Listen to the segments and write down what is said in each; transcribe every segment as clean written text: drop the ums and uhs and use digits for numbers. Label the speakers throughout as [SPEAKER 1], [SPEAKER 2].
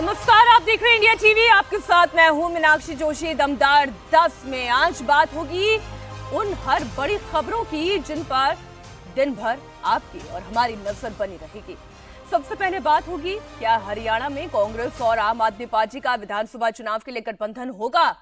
[SPEAKER 1] नमस्कार, आप देख रहे हैं इंडिया टीवी। आपके साथ मैं हूं मीनाक्षी जोशी। दमदार 10 में आज बात होगी उन हर बड़ी खबरों की जिन पर दिन भर आपकी और हमारी नजर बनी रहेगी। सबसे पहले बात होगी, क्या हरियाणा में कांग्रेस और आम आदमी पार्टी का विधानसभा चुनाव के लिए गठबंधन होगा?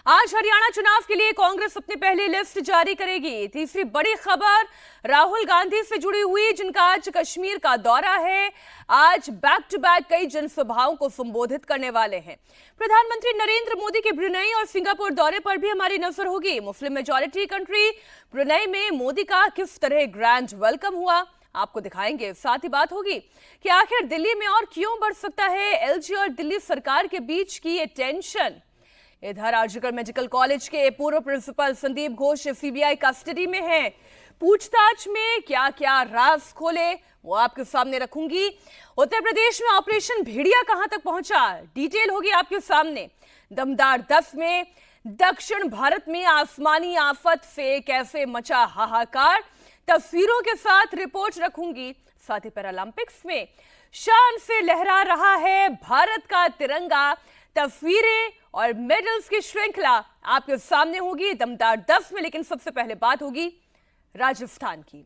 [SPEAKER 1] आज हरियाणा चुनाव के लिए कांग्रेस अपनी पहली लिस्ट जारी करेगी। तीसरी बड़ी खबर राहुल गांधी से जुड़ी हुई, जिनका आज कश्मीर का दौरा है। आज बैक टू बैक कई जनसभाओं को संबोधित करने वाले हैं। प्रधानमंत्री नरेंद्र मोदी के ब्रुनेई और सिंगापुर दौरे पर भी हमारी नजर होगी। मुस्लिम मेजॉरिटी कंट्री ब्रुनेई में मोदी का किस तरह ग्रैंड वेलकम हुआ, आपको दिखाएंगे। साथ ही बात होगी कि आखिर दिल्ली में और क्यों बढ़ सकता है एलजी और दिल्ली सरकार के बीच की ये टेंशन। इधर आरजीकर मेडिकल कॉलेज के पूर्व principal Sandeep Ghosh CBI custody में हैं। पूछताछ में क्या क्या राज खोले वो आपके सामने रखूंगी। उत्तर प्रदेश में ऑपरेशन भेड़िया कहां तक पहुंचा, डिटेल होगी आपके सामने। दमदार 10 में दक्षिण भारत में आसमानी आफत से कैसे मचा हाहाकार, तस्वीरों के साथ रिपोर्ट रखूंगी। साथ ही पैरालंपिक्स में शान से लहरा रहा है भारत का तिरंगा, तस्वीरें और मेडल्स की श्रृंखला आपके सामने होगी दमदार 10 में। लेकिन सबसे पहले बात होगी राजस्थान की।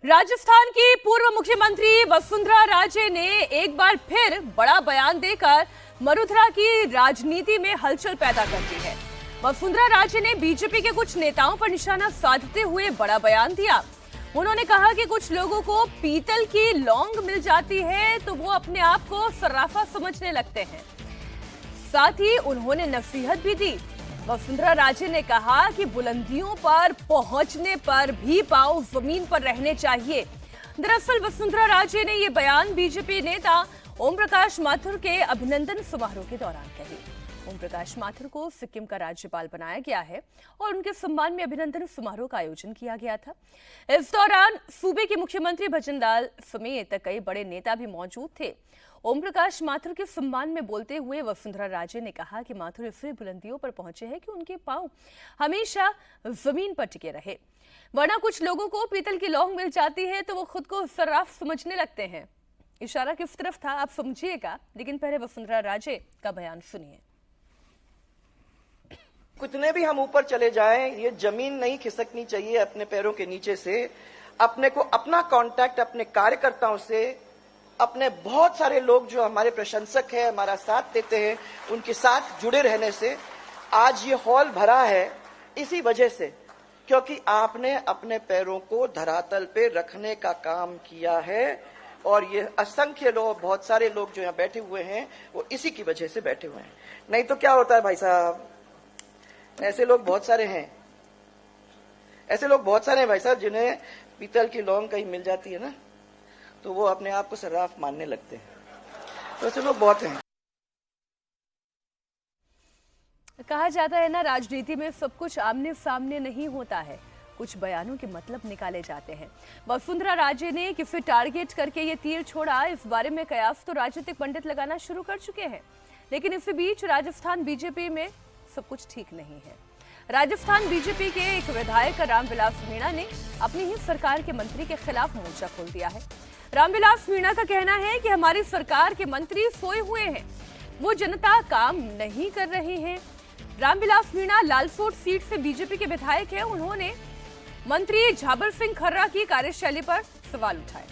[SPEAKER 1] राजस्थान की पूर्व मुख्यमंत्री वसुंधरा राजे ने एक बार फिर बड़ा बयान देकर मरुधरा की राजनीति में हलचल पैदा कर दी है। वसुंधरा राजे ने बीजेपी के कुछ नेताओं पर निशाना साधते हुए बड़ा बयान दिया। उन्होंने कहा कि कुछ लोगों को पीतल की लौंग मिल जाती है तो वो अपने आप को सर्राफा समझने लगते हैं। साथ ही उन्होंने नसीहत भी दी। वसुंधरा राजे ने कहा कि बुलंदियों पर पहुंचने पर भी पांव जमीन पर रहने चाहिए। दरअसल वसुंधरा राजे ने ये बयान बीजेपी नेता ओम प्रकाश माथुर के अभिनंदन समारोह के दौरान कही। ओम प्रकाश माथुर को सिक्किम का राज्यपाल बनाया गया है और उनके सम्मान में अभिनंदन समारोह का आयोजन किया गया था। इस दौरान सूबे के मुख्यमंत्री भजन लाल समेत कई बड़े नेता भी मौजूद थे। ओम प्रकाश माथुर के सम्मान में बोलते हुए वसुंधरा राजे ने कहा कि माथुर इसलिए बुलंदियों पर पहुंचे हैं कि उनके पांव हमेशा जमीन पर टिके रहे, वरना कुछ लोगों को पीतल की लौंग मिल जाती है तो वो खुद को सर्राफ समझने लगते हैं। इशारा किस तरफ था आप समझिएगा, लेकिन पहले वसुंधरा राजे का बयान सुनिए।
[SPEAKER 2] कितने भी हम ऊपर चले जाएं, ये जमीन नहीं खिसकनी चाहिए अपने पैरों के नीचे से। अपने को अपना कांटेक्ट अपने कार्यकर्ताओं से, अपने बहुत सारे लोग जो हमारे प्रशंसक हैं, हमारा साथ देते हैं, उनके साथ जुड़े रहने से आज ये हॉल भरा है इसी वजह से, क्योंकि आपने अपने पैरों को धरातल पे रखने का काम किया है। और ये असंख्य लोग, बहुत सारे लोग जो यहाँ बैठे हुए हैं वो इसी की वजह से बैठे हुए हैं। नहीं तो क्या होता है भाई साहब, ऐसे लोग बहुत सारे हैं, ऐसे लोग बहुत सारे हैं भाई साहब, जिन्हें पीतल की लौंग कहीं मिल जाती है ना तो वो अपने आप को सर्राफ मानने लगते हैं। तो ऐसे लोग बहुत हैं।
[SPEAKER 1] कहा जाता है ना, राजनीति में सब कुछ आमने सामने नहीं होता है, कुछ बयानों के मतलब निकाले जाते हैं। वसुंधरा राजे ने किसे टारगेट करके ये तीर छोड़ा, इस बारे में कयास तो राजनीतिक पंडित लगाना शुरू कर चुके हैं। लेकिन इसी बीच राजस्थान बीजेपी में सब कुछ ठीक नहीं है। राजस्थान बीजेपी के एक विधायक रामविलास मीणा ने अपनी ही सरकार के मंत्री के खिलाफ मोर्चा खोल दिया है। रामविलास मीणा का कहना है कि हमारी सरकार के मंत्री सोए हुए हैं, वो जनता काम नहीं कर रहे हैं। रामविलास मीणा लालसोट सीट से बीजेपी के विधायक हैं। उन्होंने मंत्री झाबर सिंह खर्रा की कार्यशैली पर सवाल उठाए।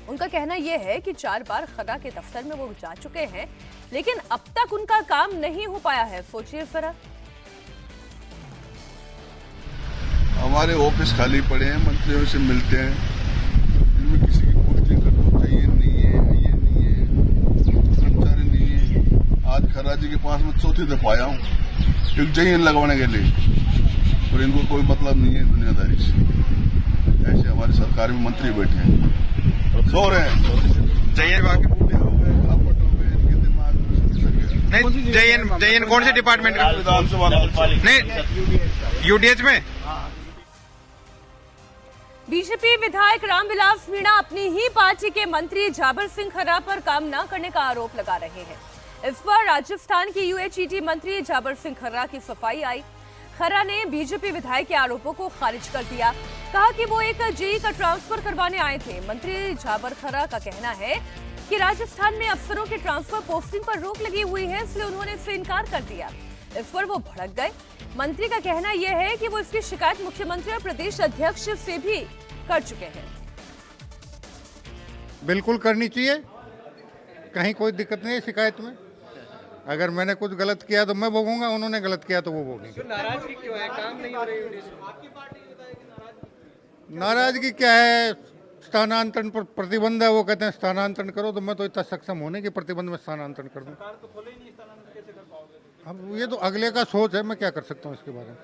[SPEAKER 1] उनका कहना यह है कि 4 बार खर्रा के दफ्तर में वो जा चुके हैं, लेकिन अब तक उनका काम नहीं हो पाया है। सोचिए जरा।
[SPEAKER 3] हमारे ऑफिस खाली पड़े हैं, मंत्रियों से मिलते हैं, इनमें किसी की पोस्टिंग कर दो, ये नहीं है, ये नहीं है, कर्मचारी नहीं है। आज खर्रा जी के पास में चौथी दफा आया हूँ एक जहीन लगवाने के लिए, और इनको कोई मतलब नहीं है दुनियादारी से। ऐसे हमारी सरकार में मंत्री बैठे हैं, सो रहे हैं।
[SPEAKER 4] जयन कौन से डिपार्टमेंट का? नहीं, यूडीएच में।
[SPEAKER 1] बीजेपी विधायक रामविलास मीणा अपनी ही पार्टी के मंत्री झाबर सिंह खर्रा पर काम न करने का आरोप लगा रहे हैं। इस पर राजस्थान की यूएचईटी मंत्री झाबर सिंह खर्रा की सफाई आई। खर्रा ने बीजेपी विधायक के आरोपों को खारिज कर दिया, कहा कि वो एक जेई का ट्रांसफर करवाने आए थे। मंत्री झाबर खर्रा का कहना है कि राजस्थान में अफसरों के ट्रांसफर पोस्टिंग पर रोक लगी हुई है, इसलिए उन्होंने इससे इनकार कर दिया। इस पर वो भड़क गए। मंत्री का कहना यह है कि वो इसकी शिकायत मुख्यमंत्री और प्रदेश अध्यक्ष से भी कर चुके हैं।
[SPEAKER 5] बिल्कुल करनी चाहिए, कहीं कोई दिक्कत नहीं है शिकायत में। अगर मैंने कुछ गलत किया तो मैं भोगूंगा, उन्होंने गलत किया तो वो भोगेंगे।
[SPEAKER 6] नाराजगी क्यों है? काम नहीं हो रही?
[SPEAKER 5] नाराजगी क्या है? स्थानांतरण पर प्रतिबंध है, वो कहते हैं स्थानांतरण करो, तो मैं तो इतना सक्षम होने के प्रतिबंध में स्थानांतरण कर दूं। अब ये तो अगले का सोच है, मैं क्या कर सकता हूँ इसके बारे में।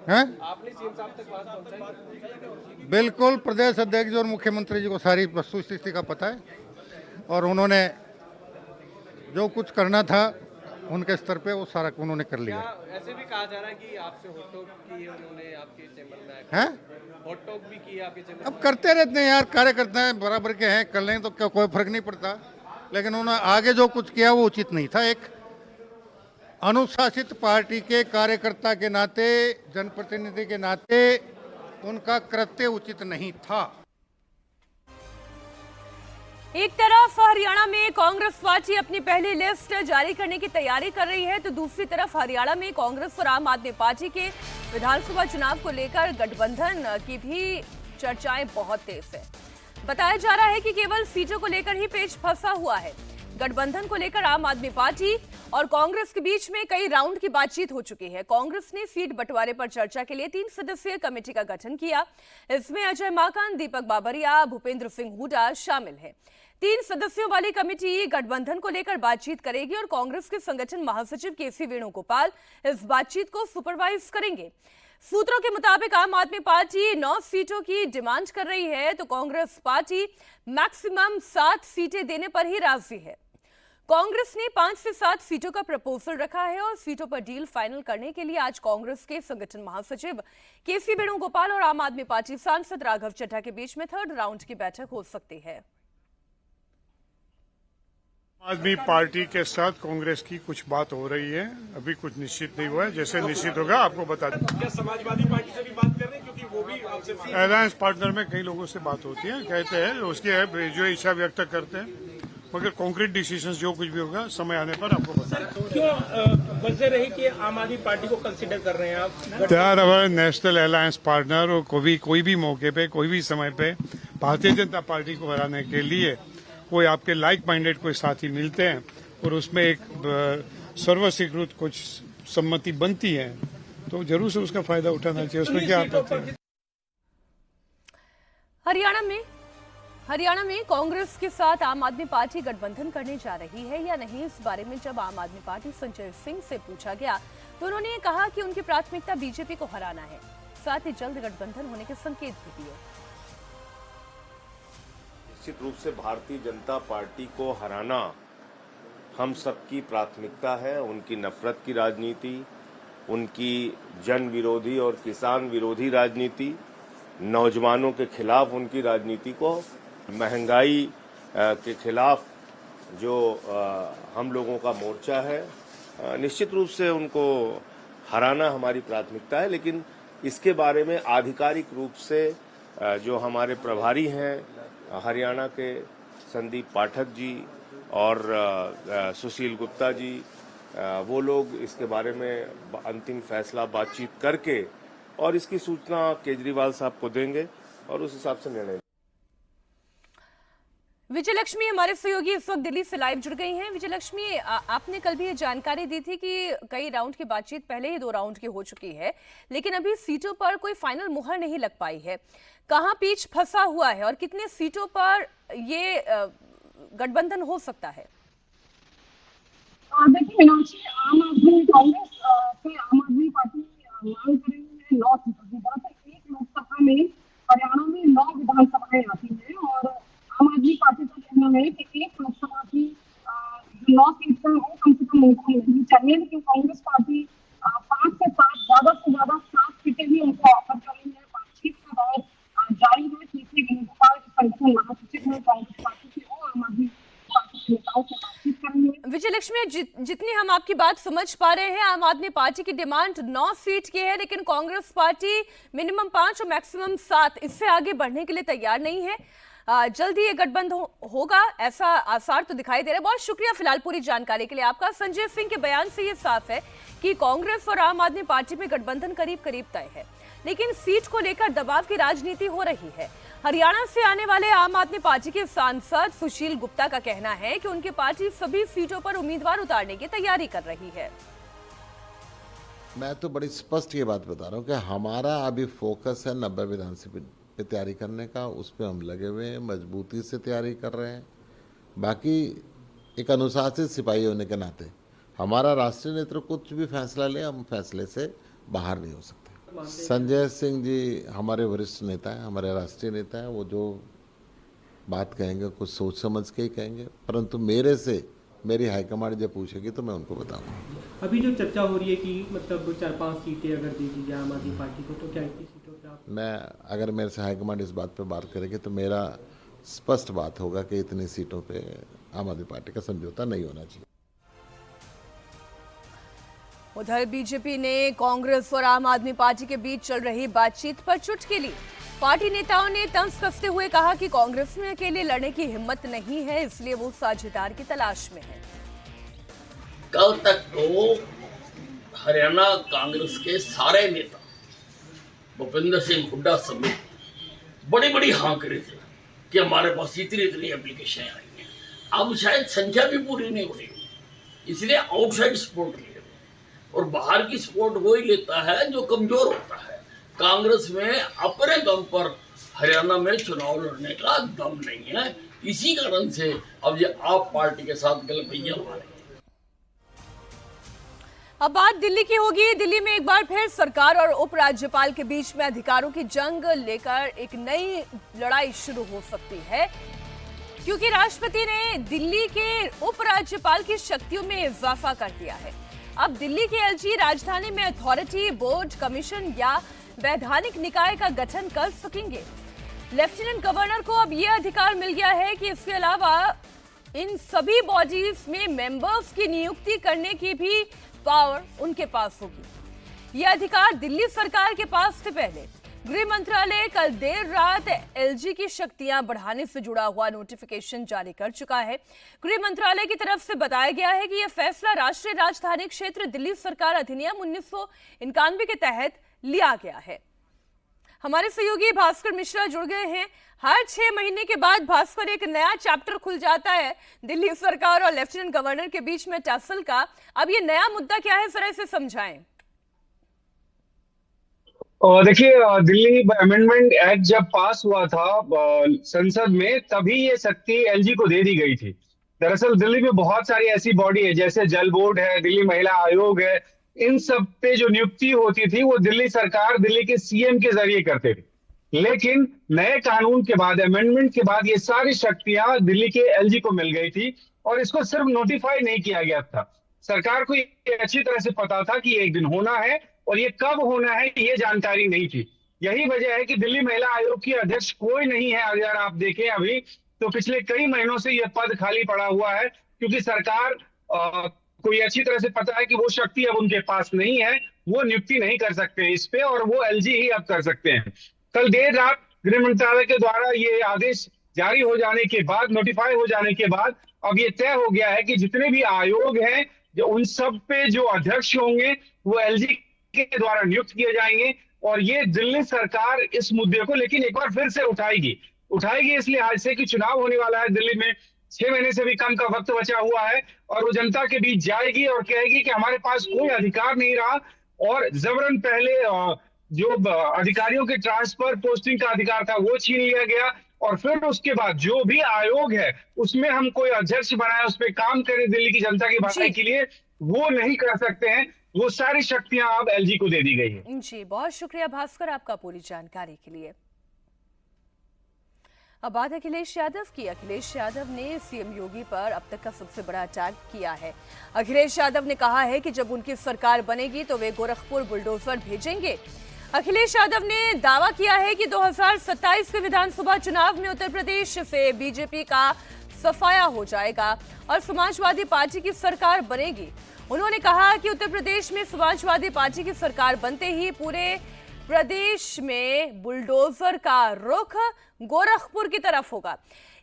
[SPEAKER 5] हैं?
[SPEAKER 6] आपने सीएम साहब तक बात पहुंचाई?
[SPEAKER 5] बिल्कुल, प्रदेश अध्यक्ष और मुख्यमंत्री जी को सारी वस्तु स्थिति का पता है और उन्होंने जो कुछ करना था उनके स्तर पे वो सारा उन्होंने कर लिया।
[SPEAKER 6] ऐसे भी कहा जा रहा है कि आपसे हॉट टॉक की उन्होंने आपके चैम्बर में,
[SPEAKER 5] हैं?
[SPEAKER 6] हॉट टॉक भी की आपके चैम्बर
[SPEAKER 5] अब करते रहते हैं यार, कार्यकर्ता हैं, बराबर के हैं, कर लें तो क्या कोई फर्क नहीं पड़ता। लेकिन उन्होंने आगे जो कुछ किया वो उचित नहीं था। एक अनुशासित पार्टी के कार्यकर्ता के नाते, जनप्रतिनिधि के नाते उनका कृत्य उचित नहीं था।
[SPEAKER 1] एक तरफ हरियाणा में कांग्रेस पार्टी अपनी पहली लिस्ट जारी करने की तैयारी कर रही है, तो दूसरी तरफ हरियाणा में कांग्रेस और आम आदमी पार्टी के विधानसभा चुनाव को लेकर गठबंधन की भी चर्चाएं बहुत तेज है। बताया जा रहा है कि केवल सीटों को लेकर ही पेच फंसा हुआ है। गठबंधन को लेकर आम आदमी पार्टी और कांग्रेस के बीच में कई राउंड की बातचीत हो चुकी है। कांग्रेस ने सीट बंटवारे पर चर्चा के लिए 3 सदस्यीय कमेटी का गठन किया। इसमें अजय माकन, दीपक बाबरिया, भूपेंद्र सिंह हुड्डा शामिल है। 3 सदस्यों वाली कमेटी गठबंधन को लेकर बातचीत करेगी और कांग्रेस के संगठन महासचिव केसी वेणुगोपाल इस बातचीत को सुपरवाइज करेंगे। सूत्रों के मुताबिक आम आदमी पार्टी 9 सीटों की डिमांड कर रही है, तो कांग्रेस पार्टी मैक्सिमम 7 सीटें देने पर ही राजी है। कांग्रेस ने 5 से 7 सीटों का प्रपोजल रखा है और सीटों पर डील फाइनल करने के लिए आज कांग्रेस के संगठन महासचिव केसी वेणुगोपाल और आम आदमी पार्टी सांसद राघव चड्ढा के बीच में 3rd राउंड की बैठक हो सकती है।
[SPEAKER 7] आम आदमी पार्टी के साथ कांग्रेस की कुछ बात हो रही है, अभी कुछ निश्चित नहीं हुआ है। जैसे निश्चित होगा आपको बता दें।
[SPEAKER 6] क्या समाजवादी पार्टी से भी बात कर रहे हैं, क्योंकि वो भी आपसे
[SPEAKER 7] अलायंस पार्टनर में कई लोगों से बात होती है, कहते हैं उसकी जो इच्छा व्यक्त करते हैं, मगर कॉन्क्रीट डिसीजंस जो कुछ भी होगा समय आने पर आपको बताएं।
[SPEAKER 6] क्यों वजह रही कि आम आदमी पार्टी को कंसीडर कर रहे हैं आप?
[SPEAKER 7] They are our national alliance partner और कोई भी मौके पे, कोई भी समय पे भारतीय जनता पार्टी को हराने के लिए कोई आपके लाइक माइंडेड कोई साथी मिलते हैं और उसमें एक सर्वस्वीकृत कुछ सम्मति बनती है, तो जरूर से उसका फायदा उठाना चाहिए। उसमें क्या आपत्ति है?
[SPEAKER 1] हरियाणा में कांग्रेस के साथ आम आदमी पार्टी गठबंधन करने जा रही है या नहीं, इस बारे में जब आम आदमी पार्टी संजय सिंह से पूछा गया तो उन्होंने ये कहा कि उनकी प्राथमिकता बीजेपी को हराना है, साथ ही जल्द गठबंधन होने के संकेत भी दिए।
[SPEAKER 8] निश्चित रूप से भारतीय जनता पार्टी को हराना हम सबकी प्राथमिकता है। उनकी नफरत की राजनीति, उनकी जन विरोधी और किसान विरोधी राजनीति, नौजवानों के खिलाफ उनकी राजनीति को, महंगाई के खिलाफ जो हम लोगों का मोर्चा है, निश्चित रूप से उनको हराना हमारी प्राथमिकता है। लेकिन इसके बारे में आधिकारिक रूप से जो हमारे प्रभारी हैं हरियाणा के संदीप पाठक जी और सुशील गुप्ता जी, वो लोग इसके बारे में अंतिम फैसला बातचीत करके और इसकी सूचना केजरीवाल साहब को देंगे और उस हिसाब से निर्णय।
[SPEAKER 1] विजयलक्ष्मी हमारे सहयोगी इस वक्त दिल्ली से लाइव जुड़ गई हैं। विजयलक्ष्मी, आपने कल भी ये जानकारी दी थी कि कई राउंड की बातचीत पहले ही 2 राउंड की हो चुकी है, लेकिन अभी सीटों पर कोई फाइनल मुहर नहीं लग पाई है। कहां पेच फंसा हुआ है और कितने सीटों पर ये गठबंधन हो सकता है?
[SPEAKER 9] देखिए मीनाक्षी, आम आदमी कांग्रेस से आम आदमी पार्टी मांग कर रही है 9 सीटों की। दरअसल एक लोकसभा में हरियाणा में 9 विधानसभाएं आती हैं और आम आदमी पार्टी का कहना है कि एक लोकसभा की जो 9 सीट है वो कम से कम उनको मिलनी चाहिए। लेकिन कांग्रेस पार्टी 5 से 7 ज्यादा से ज्यादा 7 सीटें भी उनको ऑफर कर रही है। बातचीत का दौर जारी है। केसी वेणुगोपाल संगठन महासचिव है कांग्रेस पार्टी के, और आम आदमी पार्टी के नेताओं से बातचीत कर रही है।
[SPEAKER 1] विजयलक्ष्मी, जितनी हम आपकी बात समझ पा रहे हैं, आम आदमी पार्टी की डिमांड 9 सीट की है, लेकिन कांग्रेस पार्टी मिनिमम 5 और मैक्सिमम 7, इससे आगे बढ़ने के लिए तैयार नहीं है। जल्द ही ये गठबंधन होगा, ऐसा आसार तो दिखाई दे रहा है। बहुत शुक्रिया फिलहाल पूरी जानकारी के लिए आपका। संजय सिंह के बयान से ये साफ है कि कांग्रेस और आम आदमी पार्टी में गठबंधन करीब करीब तय है, लेकिन सीट को लेकर दबाव की राजनीति हो रही है। हरियाणा से आने वाले आम आदमी पार्टी के सांसद सुशील गुप्ता का कहना है कि उनकी पार्टी सभी सीटों पर उम्मीदवार उतारने की तैयारी कर रही है।
[SPEAKER 10] मैं तो बड़ी स्पष्ट ये बात बता रहा हूँ कि हमारा अभी फोकस है 90 विधानसभा पे तैयारी करने का, उस पर हम लगे हुए हैं, मजबूती से तैयारी कर रहे हैं। बाकी एक अनुशासित सिपाही होने के नाते हमारा राष्ट्रीय नेतृत्व कुछ भी फैसला ले, हम फैसले से बाहर नहीं हो सकते। संजय सिंह जी हमारे वरिष्ठ नेता हैं, हमारे राष्ट्रीय नेता हैं, वो जो बात कहेंगे कुछ सोच समझ के ही कहेंगे, परंतु मेरे से मेरी हाईकमांड जब पूछेगी तो मैं उनको बताऊंगा।
[SPEAKER 6] अभी जो चर्चा हो रही है कि मतलब 4-5 सीटें अगर दे दी जाए आम आदमी पार्टी को, तो क्या इतनी सीटों पर आप?
[SPEAKER 10] मैं अगर मेरे से हाईकमांड इस बात पे बात करेगी तो मेरा स्पष्ट बात होगा कि इतनी सीटों पे आम आदमी पार्टी का समझौता नहीं होना चाहिए।
[SPEAKER 1] उधर बीजेपी ने कांग्रेस और आम आदमी पार्टी के बीच चल रही बातचीत पर चुटकी ली। पार्टी नेताओं ने तंज कसते हुए कहा कि कांग्रेस में अकेले लड़ने की हिम्मत नहीं है, इसलिए वो साझेदार की तलाश में है।
[SPEAKER 11] कल तक तो हरियाणा कांग्रेस के सारे नेता भूपेंद्र सिंह हुड्डा समेत बड़ी बड़ी हाँ करे थे कि हमारे पास इतनी एप्लीकेशन आई हैं। अब शायद संख्या भी पूरी नहीं हो रही, इसलिए आउटसाइड सपोर्ट ले रहे, और बाहर की सपोर्ट वो ही लेता है जो कमजोर होता है। कांग्रेस में अपने दम पर हरियाणा में चुनाव लड़ने का दम नहीं है, इसी कारण से अब ये आप पार्टी के साथ गलबैया मारे।
[SPEAKER 1] अब बात दिल्ली की होगी। दिल्ली में एक बार फिर सरकार और उपराज्यपाल के बीच में अधिकारों की जंग लेकर एक नई लड़ाई शुरू हो सकती है, क्योंकि राष्ट्रपति ने दिल्ली के उपराज्यपाल की शक्तियों में इजाफा कर दिया है। अब दिल्ली के एलजी राजधानी में अथॉरिटी, बोर्ड, कमीशन या वैधानिक निकाय का गठन कर सकेंगे। लेफ्टिनेंट गवर्नर को अब यह अधिकार मिल गया है कि इसके अलावा इन सभी बॉडीज में मेंबर्स की नियुक्ति करने की भी पावर उनके पास होगी। यह अधिकार दिल्ली सरकार के पास थे पहले। गृह मंत्रालय कल देर रात एलजी की शक्तियां बढ़ाने से जुड़ा हुआ नोटिफिकेशन जारी कर चुका है। गृह मंत्रालय की तरफ से बताया गया है कि यह फैसला राष्ट्रीय राजधानी क्षेत्र दिल्ली सरकार अधिनियम 1991 के तहत लिया गया है। हमारे सहयोगी भास्कर मिश्रा जुड़ गए हैं। हर 6 महीने के बाद भास्कर एक नया चैप्टर खुल जाता है दिल्ली सरकार और लेफ्टिनेंट गवर्नर के बीच में टसल का। अब ये नया मुद्दा क्या है, जरा इसे समझाएं।
[SPEAKER 12] देखिए, दिल्ली अमेंडमेंट एक्ट जब पास हुआ था संसद में, तभी ये शक्ति एलजी को दे दी गई थी। दरअसल दिल्ली में बहुत सारी ऐसी बॉडी है, जैसे जल बोर्ड है, दिल्ली महिला आयोग है, इन सब पे जो नियुक्ति होती थी वो दिल्ली सरकार दिल्ली के सीएम के जरिए करते थे। लेकिन नए कानून के बाद, अमेंडमेंट के बाद, ये सारी शक्तियां दिल्ली के एलजी को मिल गई थी, और इसको सिर्फ नोटिफाई नहीं किया गया था। सरकार को ये अच्छी तरह से पता था कि एक दिन होना है, और ये कब होना है ये जानकारी नहीं थी। यही वजह है कि दिल्ली महिला आयोग की अध्यक्ष कोई नहीं है। अगर आप देखें अभी तो पिछले कई महीनों से यह पद खाली पड़ा हुआ है, क्योंकि सरकार को ये अच्छी तरह से पता है कि वो शक्ति अब उनके पास नहीं है, वो नियुक्ति नहीं कर सकते इस पे, और वो एलजी ही अब कर सकते हैं। कल देर रात गृह मंत्रालय के द्वारा ये आदेश जारी हो जाने के बाद, नोटिफाई हो जाने के बाद, अब ये तय हो गया है कि जितने भी आयोग हैं, जो उन सब पे जो अध्यक्ष होंगे वो एलजी के द्वारा नियुक्त किए जाएंगे। और ये दिल्ली सरकार इस मुद्दे को लेकिन एक बार फिर से उठाएगी इस लिहाज से कि चुनाव होने वाला है दिल्ली में, 6 महीने से भी कम का वक्त बचा हुआ है, और वो जनता के बीच जाएगी और कहेगी कि हमारे पास कोई अधिकार नहीं रहा, और जबरन पहले जो अधिकारियों के ट्रांसफर, पोस्टिंग का अधिकार था वो छीन लिया गया, और फिर उसके बाद जो भी आयोग है उसमें हम कोई अध्यक्ष बनाए, उस पर काम करें दिल्ली की जनता की भलाई के लिए, वो नहीं कर सकते हैं। वो सारी शक्तियां अब एलजी को दे दी गई है।
[SPEAKER 1] जी, बहुत शुक्रिया भास्कर आपका पूरी जानकारी के लिए। अब बात अखिलेश यादव की। अखिलेश यादव ने सीएम योगी पर अब तक का सबसे बड़ा अटैक किया है। अखिलेश यादव ने कहा है कि जब उनकी सरकार बनेगी तो वे गोरखपुर बुलडोजर भेजेंगे। अखिलेश यादव ने दावा किया है कि 2027 के विधानसभा चुनाव में उत्तर प्रदेश से बीजेपी का सफाया हो जाएगा और समाजवादी पार्टी की सरकार बनेगी। उन्होंने कहा कि उत्तर प्रदेश में समाजवादी पार्टी की सरकार बनते ही पूरे प्रदेश में बुलडोजर का रुख गोरखपुर की तरफ होगा।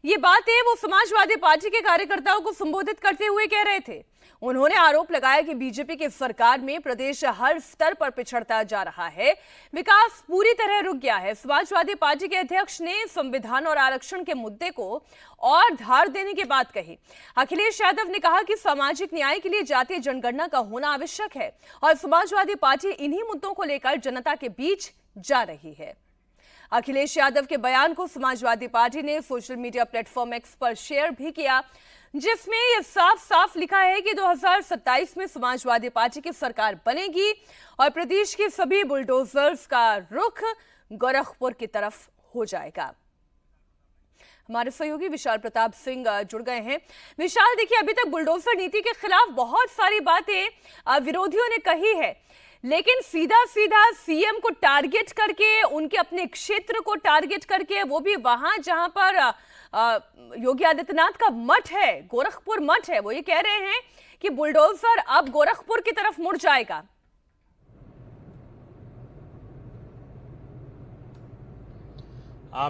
[SPEAKER 1] ये बातें वो समाजवादी पार्टी के कार्यकर्ताओं को संबोधित करते हुए कह रहे थे। उन्होंने आरोप लगाया कि बीजेपी की सरकार में प्रदेश हर स्तर पर पिछड़ता जा रहा है, विकास पूरी तरह रुक गया है। समाजवादी पार्टी के अध्यक्ष ने संविधान और आरक्षण के मुद्दे को और धार देने की बात कही। अखिलेश यादव ने कहा कि सामाजिक न्याय के लिए जातीय जनगणना का होना आवश्यक है और समाजवादी पार्टी इन्हीं मुद्दों को लेकर जनता के बीच जा रही है। अखिलेश यादव के बयान को समाजवादी पार्टी ने सोशल मीडिया प्लेटफॉर्म एक्स पर शेयर भी किया, जिसमें यह साफ साफ लिखा है कि 2027 में समाजवादी पार्टी की सरकार बनेगी और प्रदेश के सभी बुलडोजर्स का रुख गोरखपुर की तरफ हो जाएगा। हमारे सहयोगी विशाल प्रताप सिंह जुड़ गए हैं। विशाल, देखिए, अभी तक बुलडोजर नीति के खिलाफ बहुत सारी बातें विरोधियों ने कही है, लेकिन सीधा सीधा सीएम को टारगेट करके, उनके अपने क्षेत्र को टारगेट करके, वो भी वहां जहां पर योगी आदित्यनाथ का मठ है, गोरखपुर मठ है, वो ये कह रहे हैं कि बुलडोजर अब गोरखपुर की तरफ मुड़ जाएगा।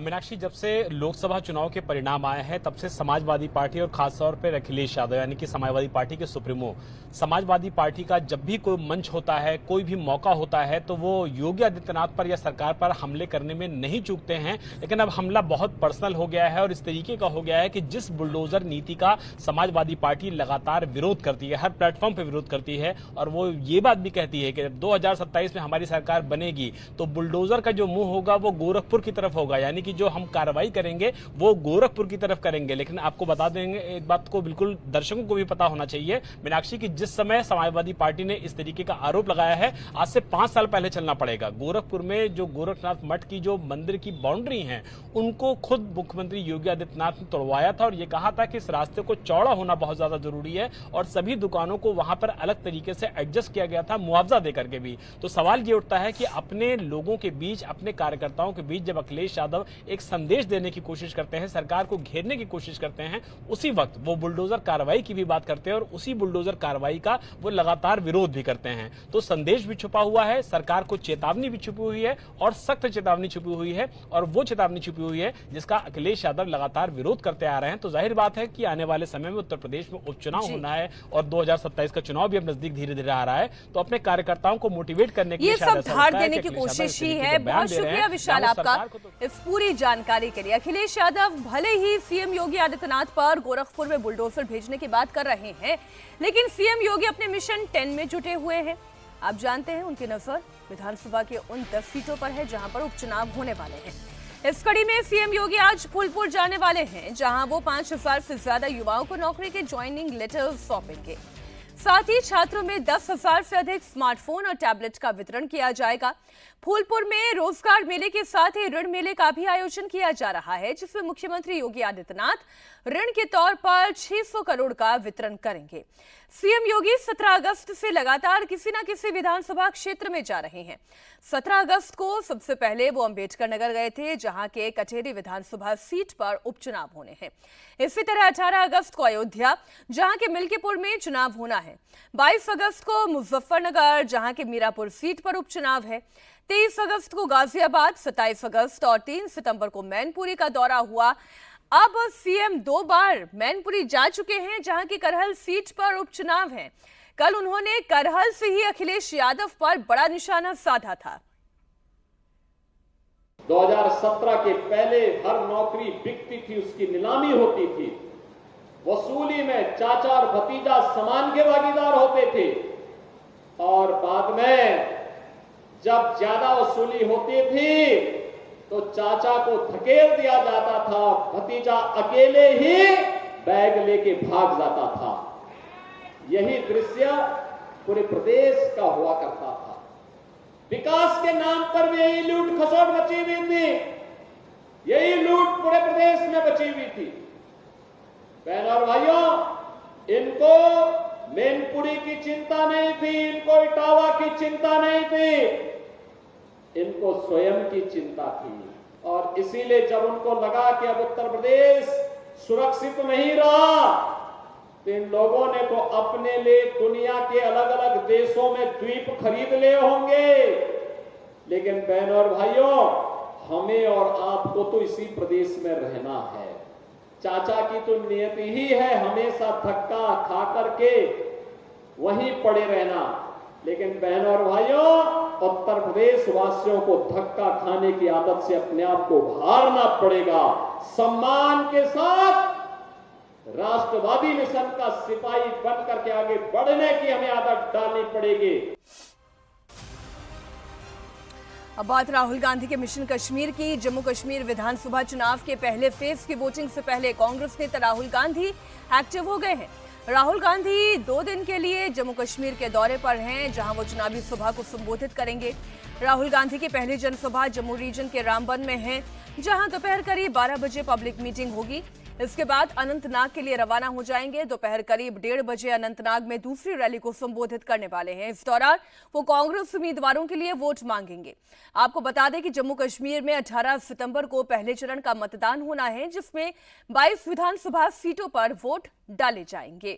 [SPEAKER 13] मीनाक्षी, जब से लोकसभा चुनाव के परिणाम आए हैं तब से समाजवादी पार्टी और खासतौर पर अखिलेश यादव यानी कि समाजवादी पार्टी के सुप्रीमो, समाजवादी पार्टी का जब भी कोई मंच होता है, कोई भी मौका होता है, तो वो योगी आदित्यनाथ पर या सरकार पर हमले करने में नहीं चूकते हैं। लेकिन अब हमला बहुत पर्सनल हो गया है और इस तरीके का हो गया है कि जिस बुलडोजर नीति का समाजवादी पार्टी लगातार विरोध करती है, हर प्लेटफॉर्म पर विरोध करती है, और वो ये बात भी कहती है कि 2027 में हमारी सरकार बनेगी तो बुलडोजर का जो मुंह होगा वो गोरखपुर की तरफ होगा, यानी कि जो हम कार्रवाई करेंगे वो गोरखपुर की तरफ करेंगे। लेकिन आपको बता देंगे, एक बात को बिल्कुल दर्शकों को भी पता होना चाहिए मीनाक्षी, की जिस समय समाजवादी पार्टी ने इस तरीके का आरोप लगाया है, आज से 5 साल पहले चलना पड़ेगा। गोरखपुर में जो गोरखनाथ मठ की जो मंदिर की बाउंड्री है, उनको खुद मुख्यमंत्री योगी आदित्यनाथ ने तोड़वाया था और यह कहा था कि इस रास्ते को चौड़ा होना बहुत ज्यादा जरूरी है और सभी दुकानों को वहां पर अलग तरीके से एडजस्ट किया गया था, मुआवजा देकर के भी। तो सवाल ये उठता है कि अपने लोगों के बीच, अपने कार्यकर्ताओं के बीच जब अखिलेश यादव एक संदेश देने की कोशिश करते हैं, सरकार को घेरने की कोशिश करते हैं, उसी वक्त वो बुलडोजर कार्रवाई की भी बात करते हैं और उसी बुलडोजर कार्रवाई का वो लगातार विरोध भी करते हैं। तो संदेश भी छुपा हुआ है, सरकार को चेतावनी भी छुपी हुई है और सख्त चेतावनी छुपी हुई है, और वो चेतावनी छुपी हुई है जिसका अखिलेश यादव लगातार विरोध करते आ रहे हैं। तो जाहिर बात है कि आने वाले समय में उत्तर प्रदेश में उपचुनाव होना है और 2027 का चुनाव भी अब नजदीक धीरे धीरे आ रहा है, तो अपने कार्यकर्ताओं को मोटिवेट करने के लिए
[SPEAKER 1] सब धार देने की कोशिश ही है। बहुत शुक्रिया विशाल आपका इस पूरी जानकारी के लिए। अखिलेश यादव भले ही सीएम योगी आदित्यनाथ पर गोरखपुर में बुलडोजर भेजने की बात कर रहे हैं, लेकिन सीएम योगी अपने मिशन 10 में जुटे हुए हैं। आप जानते हैं उनकी नजर विधानसभा के उन 10 सीटों पर है जहां पर उपचुनाव होने वाले हैं। इस कड़ी में सीएम योगी आज फूलपुर जाने वाले हैं, जहां वो 5000 से ज्यादा युवाओं को नौकरी के ज्वाइनिंग लेटर सौंपेंगे। साथ ही छात्रों में 10,000 से अधिक स्मार्टफोन और टैबलेट का वितरण किया जाएगा। फूलपुर में रोजगार मेले के साथ ही ऋण मेले का भी आयोजन किया जा रहा है, जिसमें मुख्यमंत्री योगी आदित्यनाथ ऋण के तौर पर 600 करोड़ का वितरण करेंगे। सीएम योगी 17 अगस्त से लगातार किसी न किसी विधानसभा क्षेत्र में जा रहे हैं। 17 अगस्त को सबसे पहले वो अंबेडकर नगर गए थे, जहां के कटेरी विधानसभा सीट पर उपचुनाव होने हैं। इसी तरह 18 अगस्त को अयोध्या, जहां के मिल्कीपुर में चुनाव होना है। 22 अगस्त को मुजफ्फरनगर, जहां के मीरापुर सीट पर उपचुनाव है। 23 अगस्त को गाजियाबाद, 27 अगस्त और 3 सितंबर को मैनपुरी का दौरा हुआ। अब सीएम 2 बार मैनपुरी जा चुके हैं, जहां की करहल सीट पर उपचुनाव है। कल उन्होंने करहल से ही अखिलेश यादव पर बड़ा निशाना साधा था।
[SPEAKER 14] 2017 के पहले हर नौकरी बिकती थी, उसकी नीलामी होती थी, वसूली में चाचा और भतीजा समान के भागीदार होते थे, और बाद में जब ज्यादा वसूली होती थी तो चाचा को धकेल दिया जाता था, भतीजा अकेले ही बैग लेके भाग जाता था। यही दृश्य पूरे प्रदेश का हुआ करता था। विकास के नाम पर भी यही लूट खसोट मची हुई थी, यही लूट पूरे प्रदेश में बची हुई थी। बहनों और भाइयों, इनको मैनपुरी की चिंता नहीं थी, इनको इटावा की चिंता नहीं थी, इनको स्वयं की चिंता थी। और इसीलिए जब उनको लगा कि अब उत्तर प्रदेश सुरक्षित नहीं रहा तो इन लोगों ने तो अपने लिए दुनिया के अलग अलग देशों में द्वीप खरीद लिए होंगे, लेकिन बहनों और भाइयों, हमें और आपको तो इसी प्रदेश में रहना है। चाचा की तो नियति ही है हमेशा धक्का खा करके वहीं पड़े रहना, लेकिन बहनों और भाइयों, उत्तर प्रदेश वासियों को धक्का खाने की आदत से अपने आप को उभारना पड़ेगा। सम्मान के साथ राष्ट्रवादी मिशन का सिपाही बन करके आगे बढ़ने की हमें आदत डालनी पड़ेगी।
[SPEAKER 1] अब बात राहुल गांधी के मिशन कश्मीर की। जम्मू कश्मीर विधानसभा चुनाव के पहले फेज की वोटिंग से पहले कांग्रेस नेता राहुल गांधी एक्टिव हो गए हैं। राहुल गांधी 2 दिन के लिए जम्मू कश्मीर के दौरे पर हैं, जहां वो चुनावी सभा को संबोधित करेंगे। राहुल गांधी की पहली जनसभा जम्मू रीजन के रामबन में है, जहां दोपहर करीब 12 बजे पब्लिक मीटिंग होगी। इसके बाद अनंतनाग के लिए रवाना हो जाएंगे। दोपहर करीब 1:30 बजे अनंतनाग में दूसरी रैली को संबोधित करने वाले हैं। इस दौरान वो कांग्रेस उम्मीदवारों के लिए वोट मांगेंगे। आपको बता दें कि जम्मू कश्मीर में 18 सितंबर को पहले चरण का मतदान होना है, जिसमें 22 विधानसभा सीटों पर वोट डाले जाएंगे।